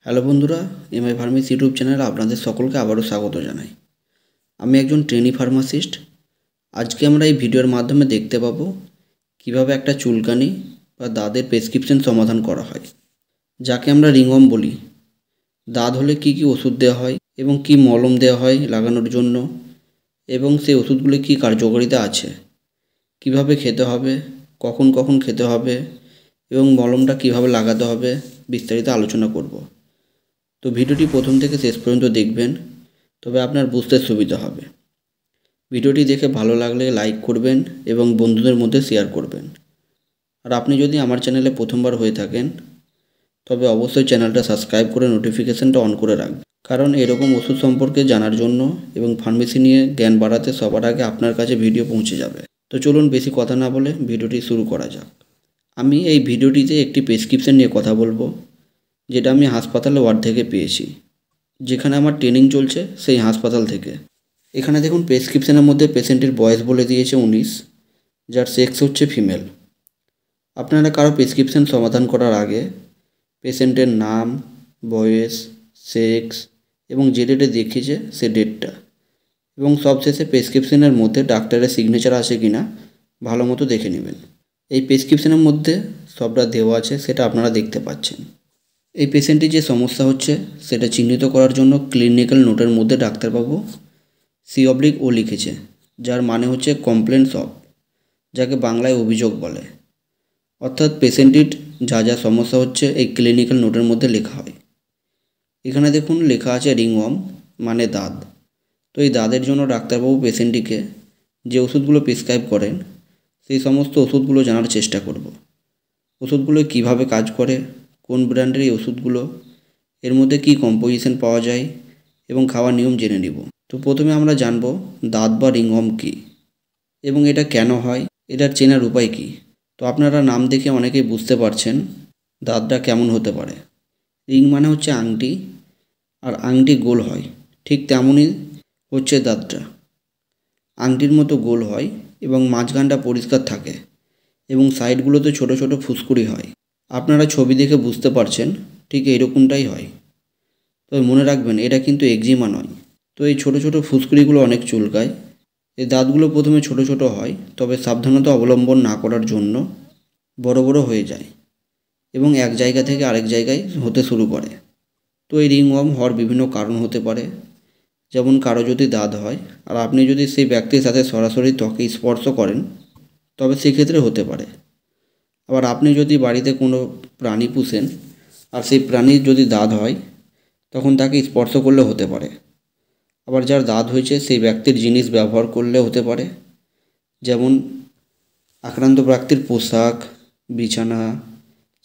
Hello বন্ধুরা, MI pharmacy YouTube চ্যানেলে আপনাদের সকলকে আবারও স্বাগত জানাই। আমি একজন ট্রেনি ফার্মাসিস্ট। আজকে আমরা এই ভিডিওর মাধ্যমে দেখতে পাবো কিভাবে একটা চুলকানি বা দাঁতের প্রেসক্রিপশন সমাধান করা হয়, যাকে আমরা রিংওয়ার্ম বলি। দাঁত হলে কি কি ওষুধ দেওয়া হয় এবং কি মলম দেওয়া হয় লাগানোর জন্য, এবং সেই ওষুধগুলি কি কার্যকারিতা আছে, কিভাবে খেতে হবে, কখন কখন খেতে হবে এবং মলমটা কিভাবে লাগাতে হবে, বিস্তারিত আলোচনা করব। তো ভিডিওটি প্রথম থেকে শেষ পর্যন্ত দেখবেন, তবে আপনার বুঝতে সুবিধা হবে। ভিডিওটি দেখে ভালো লাগলে লাইক করবেন এবং বন্ধুদের মধ্যে শেয়ার করবেন। আর আপনি যদি আমার চ্যানেলে প্রথমবার হয়ে থাকেন তবে অবশ্যই চ্যানেলটা সাবস্ক্রাইব করে নোটিফিকেশানটা অন করে রাখবেন, কারণ এরকম ওষুধ সম্পর্কে জানার জন্য এবং ফার্মেসি নিয়ে জ্ঞান বাড়াতে সবার আগে আপনার কাছে ভিডিও পৌঁছে যাবে। তো চলুন বেশি কথা না বলে ভিডিওটি শুরু করা যাক। আমি এই ভিডিওটিতে একটি প্রেসক্রিপশন নিয়ে কথা বলবো, যেটা আমি হাসপাতালে ওয়ার্ড থেকে পেয়েছি, যেখানে আমার ট্রেনিং চলছে সেই হাসপাতাল থেকে। এখানে দেখুন, প্রেসক্রিপশনের মধ্যে পেশেন্টের বয়স বলে দিয়েছে 19, যার সেক্স হচ্ছে ফিমেল। আপনারা কারো প্রেসক্রিপশন সমাধান করার আগে পেশেন্টের নাম, বয়স, সেক্স এবং যে ডেটে দেখিয়েছে সে ডেটটা, এবং সবশেষে প্রেসক্রিপশনের মধ্যে ডাক্তারের সিগনেচার আছে কিনা ভালো মতো দেখে নেবেন। এই প্রেসক্রিপশনের মধ্যে সবটা দেওয়া আছে, সেটা আপনারা দেখতে পাচ্ছেন। এই পেশেন্টের যে সমস্যা হচ্ছে সেটা চিহ্নিত করার জন্য ক্লিনিক্যাল নোটের মধ্যে ডাক্তারবাবু C/O লিখেছে, যার মানে হচ্ছে কমপ্লেন্টস অফ, যাকে বাংলায় অভিযোগ বলে। অর্থাৎ পেশেন্টের যা যা সমস্যা হচ্ছে এই ক্লিনিক্যাল নোটের মধ্যে লেখা হয়। এখানে দেখুন লেখা আছে রিংওয়ার্ম মানে দাঁত। তো এই দাঁতের জন্য ডাক্তারবাবু পেশেন্টটিকে যে ওষুধগুলো প্রেসক্রাইব করেন সেই সমস্ত ওষুধগুলো জানার চেষ্টা করব। ওষুধগুলো কিভাবে কাজ করে, কোন ব্র্যান্ডের এই ওষুধগুলো, এর মধ্যে কি কম্পোজিশন পাওয়া যায় এবং খাওয়ার নিয়ম জেনে নিব। তো প্রথমে আমরা জানব দাঁত বা রিংওয়ার্ম কী এবং এটা কেন হয়, এটার চেনার উপায় কী। তো আপনারা নাম দেখে অনেকেই বুঝতে পারছেন দাঁতটা কেমন হতে পারে। রিং মানে হচ্ছে আংটি, আর আংটি গোল হয়, ঠিক তেমনই হচ্ছে দাঁতটা। আংটির মতো গোল হয় এবং মাঝখানটা পরিষ্কার থাকে এবং সাইডগুলোতে ছোট ছোট ফুসকুড়ি হয়। আপনারা ছবি দেখে বুঝতে পারছেন ঠিক এইরকমটাই হয়। তবে মনে রাখবেন এটা কিন্তু একজিমা নয়। তো এই ছোট ছোট ফুসকুড়িগুলো অনেক চুলকায়। এই দাঁতগুলো প্রথমে ছোট ছোট হয়, তবে সাবধানতা অবলম্বন না করার জন্য বড় বড় হয়ে যায় এবং এক জায়গা থেকে আরেক জায়গায় হতে শুরু করে। তো এই রিংওয়ার্ম হওয়ার বিভিন্ন কারণ হতে পারে, যেমন কারো যদি দাঁত হয় আর আপনি যদি সেই ব্যক্তির সাথে সরাসরি ত্বকে স্পর্শ করেন তবে সেক্ষেত্রে হতে পারে। আবার আপনি যদি বাড়িতে কোনো প্রাণী পুষেন আর সেই প্রাণীর যদি দাঁত হয় তখন তাকে স্পর্শ করলে হতে পারে। আবার যার দাঁত হয়েছে সেই ব্যক্তির জিনিস ব্যবহার করলে হতে পারে, যেমন আক্রান্ত ব্যক্তির পোশাক, বিছানা,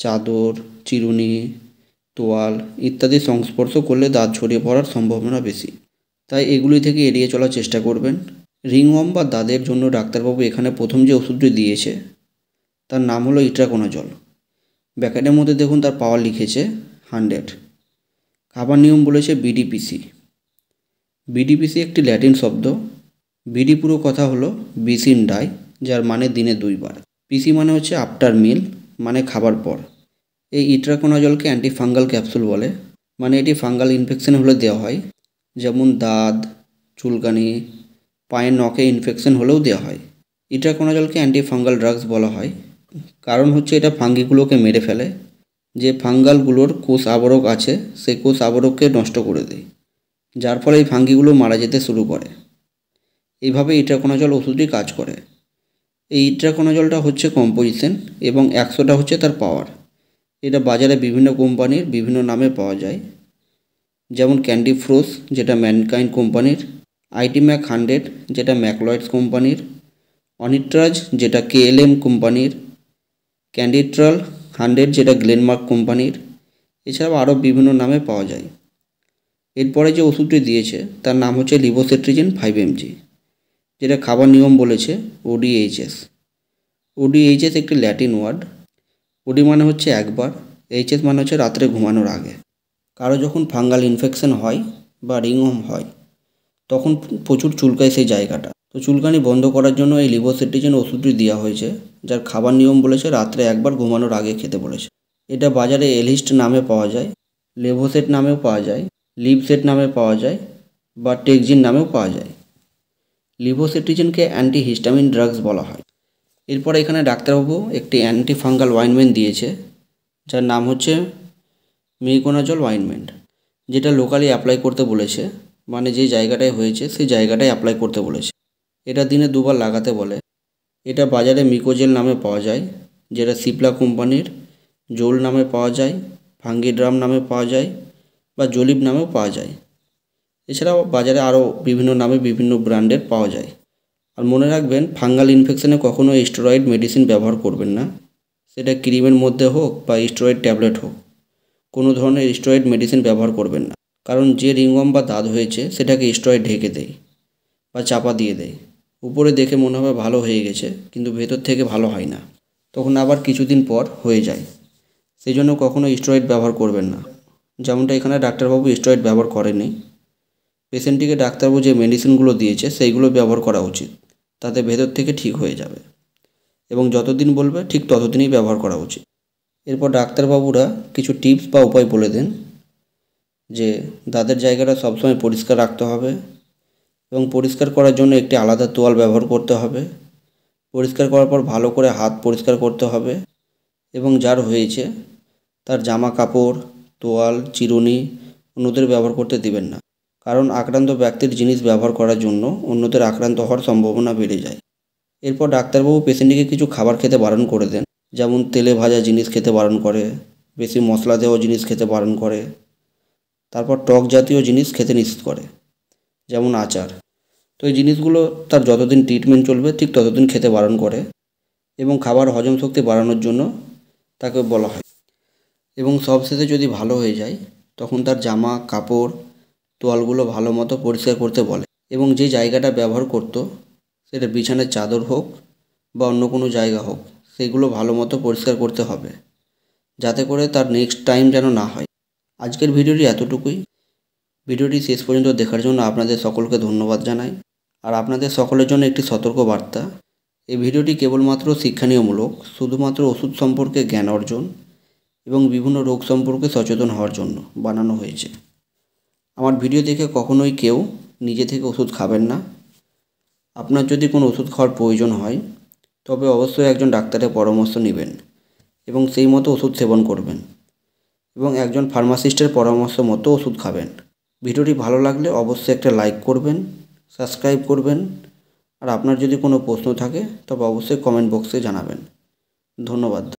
চাদর, চিরুনি, তোয়াল ইত্যাদি সংস্পর্শ করলে দাঁত ছড়িয়ে পড়ার সম্ভাবনা বেশি। তাই এগুলি থেকে এড়িয়ে চলার চেষ্টা করবেন। রিংওয়ার্ম বা দাঁতের জন্য ডাক্তারবাবু এখানে প্রথম যে ওষুধটি দিয়েছে তার নাম হলো ইট্রাকোনাজল। প্যাকেটের মধ্যে দেখুন তার পাওয়ার লিখেছে 100। খাবার নিয়ম বলেছে BDPC। BDPC একটি ল্যাটিন শব্দ। বিডি পুরো কথা হলো বিস ইন ডাই, যার মানে দিনে 2 বার। পিসি মানে হচ্ছে আফটার মিল, মানে খাবার পর। এই ইট্রাকোনাজলকে অ্যান্টিফাঙ্গাল ক্যাপসুল বলে, মানে এটি ফাঙ্গাল ইনফেকশন হলে দেওয়া হয়, যেমন দাঁত, চুলকানি, পায়ের নখে ইনফেকশন হলেও দেওয়া হয়। ইট্রাকোনাজলকে অ্যান্টিফাঙ্গাল ড্রাগস বলা হয়, কারণ হচ্ছে এটা ফাঙ্গিগুলোকে মেরে ফেলে। যে ফাঙ্গালগুলোর কোষ আবরক আছে সেই কোষ আবরককে নষ্ট করে দেয়, যার ফলে এই ফাঙ্গিগুলো মারা যেতে শুরু করে। এইভাবে ইট্রাকোনাজল ওষুধটি কাজ করে। এই ইট্রাকোনাজলটা হচ্ছে কম্পোজিশন এবং 100টা হচ্ছে তার পাওয়ার। এটা বাজারে বিভিন্ন কোম্পানির বিভিন্ন নামে পাওয়া যায়, যেমন ক্যান্ডি ফ্রোস যেটা ম্যানকাইন্ড কোম্পানির, আইটিম্যাক 100 যেটা ম্যাকলয়েডস কোম্পানির, অনিট্রাজ যেটা KLM কোম্পানির, ক্যান্ডিট্রাল 100 যেটা গ্লেনমার্ক কোম্পানির, এছাড়াও আরও বিভিন্ন নামে পাওয়া যায়। এরপরে যে ওষুধটি দিয়েছে তার নাম হচ্ছে লিভোসেট্রিজিন 5 mg, যেটা খাবার নিয়ম বলেছে ODHS। ODHS একটি ল্যাটিন ওয়ার্ড। OD মানে হচ্ছে একবার, HS মানে হচ্ছে রাত্রে ঘুমানোর আগে। কারো যখন ফাঙ্গাল ইনফেকশন হয় বা রিংওয়ার্ম হয় তখন প্রচুর চুলকায় সেই জায়গাটা। তো চুলকানি বন্ধ করার জন্য এই লিভোসেট্রিজিন ওষুধটি দেওয়া হয়েছে, যার খাবার নিয়ম বলেছে রাত্রে একবার ঘুমানোর আগে খেতে বলেছে। এটা বাজারে এলহিস্ট নামে পাওয়া যায়। লেভোসেট নামেও পাওয়া যায়, লিভসেট নামে পাওয়া যায় বা টেক্সজিন নামেও পাওয়া যায়। লিভোসেট্রিজিনকে অ্যান্টিহিস্টামিন ড্রাগস বলা হয়। এরপরে এখানে ডাক্তারবাবু একটি অ্যান্টিফাঙ্গাল অয়েনমেন্ট দিয়েছে, যার নাম হচ্ছে মিকোনাজল অয়েনমেন্ট, যেটা লোকালি অ্যাপ্লাই করতে বলেছে, মানে যে জায়গাটায় হয়েছে সেই জায়গাটায় অ্যাপ্লাই করতে বলেছে। এটা দিনে 2 বার লাগাতে বলে। এটা বাজারে মিকোজেল নামে পাওয়া যায়, যেটা সিপ্লা কোম্পানির, জোল নামে পাওয়া যায়, ফাঙ্গিড্রাম নামে পাওয়া যায় বা জোলিব নামেও পাওয়া যায়। এছাড়াও বাজারে আরও বিভিন্ন নামে বিভিন্ন ব্র্যান্ডের পাওয়া যায়। আর মনে রাখবেন, ফাঙ্গাল ইনফেকশনে কখনো স্টেরয়েড মেডিসিন ব্যবহার করবেন না, সেটা ক্রিমের মধ্যে হোক বা স্টেরয়েড ট্যাবলেট হোক। কোনো ধরনের স্টেরয়েড মেডিসিন ব্যবহার করবেন না, কারণ যে রিংওয়ার্ম বা দাঁত হয়েছে সেটাকে স্টেরয়েড ঢেকে দেয় বা চাপা দিয়ে দেয়। উপরে দেখে মনে হবে ভালো হয়ে গেছে, কিন্তু ভেতর থেকে ভালো হয় না, তখন আবার কিছুদিন পর হয়ে যায়। সেই জন্য কখনো স্টেরয়েড ব্যবহার করবেন না। যেমনটা এখানে ডাক্তারবাবু স্টেরয়েড ব্যবহার করেনি। পেশেন্টটিকে ডাক্তারবাবু যে মেডিসিনগুলো দিয়েছে সেইগুলো ব্যবহার করা উচিত, তাতে ভেতর থেকে ঠিক হয়ে যাবে, এবং যতদিন বলবে ঠিক ততদিনই ব্যবহার করা উচিত। এরপর ডাক্তারবাবুরা কিছু টিপস বা উপায় বলে দেন, যে দাঁতের জায়গাটা সবসময় পরিষ্কার রাখতে হবে এবং পরিষ্কার করার জন্য একটি আলাদা তোয়াল ব্যবহার করতে হবে। পরিষ্কার করার পর ভালো করে হাত পরিষ্কার করতে হবে এবং যার হয়েছে তার জামা কাপড়, তোয়াল, চিরুনি অন্যদের ব্যবহার করতে দিবেন না, কারণ আক্রান্ত ব্যক্তির জিনিস ব্যবহার করার জন্য অন্যদের আক্রান্ত হওয়ার সম্ভাবনা বেড়ে যায়। এরপর ডাক্তারবাবু পেশেন্টটিকে কিছু খাবার খেতে বারণ করে দেন, যেমন তেলে ভাজা জিনিস খেতে বারণ করে, বেশি মশলা দেওয়া জিনিস খেতে বারণ করে, তারপর টক জাতীয় জিনিস খেতে নিষেধ করে, যেমন আচার। তো এই জিনিসগুলো তার যতদিন ট্রিটমেন্ট চলবে ঠিক ততদিন খেতে বারণ করে, এবং খাবার হজম শক্তি বাড়ানোর জন্য তাকে বলা হয়। এবং সবশেষে যদি ভালো হয়ে যায় তখন তার জামা কাপড় তোয়ালগুলো ভালো মতো পরিষ্কার করতে বলে, এবং যে জায়গাটা ব্যবহার করতো সেটা বিছানার চাদর হোক বা অন্য কোনো জায়গা হোক, সেগুলো ভালো মতো পরিষ্কার করতে হবে, যাতে করে তার নেক্সট টাইম যেন না হয়। আজকের ভিডিওটি এতটুকুই। ভিডিওটি শেষ পর্যন্ত দেখার জন্য আপনাদের সকলকে ধন্যবাদ জানাই। আর আপনাদের সকলের জন্য একটি সতর্ক বার্তা, এই ভিডিওটি কেবলমাত্র শিক্ষণীয়মূলক, শুধুমাত্র ওষুধ সম্পর্কে জ্ঞান অর্জন এবং বিভিন্ন রোগ সম্পর্কে সচেতন হওয়ার জন্য বানানো হয়েছে। আমার ভিডিও দেখে কখনোই কেউ নিজে থেকে ওষুধ খাবেন না। আপনার যদি কোনো ওষুধ খাওয়ার প্রয়োজন হয় তবে অবশ্যই একজন ডাক্তারের পরামর্শ নেবেন এবং সেই মতো ওষুধ সেবন করবেন, এবং একজন ফার্মাসিস্টের পরামর্শ মতো ওষুধ খাবেন। ভিডিওটি ভালো লাগলে অবশ্যই একটা লাইক করবেন, সাবস্ক্রাইব করবেন, আর আপনার যদি কোনো প্রশ্ন থাকে তবে অবশ্যই কমেন্ট বক্সে জানাবেন। ধন্যবাদ।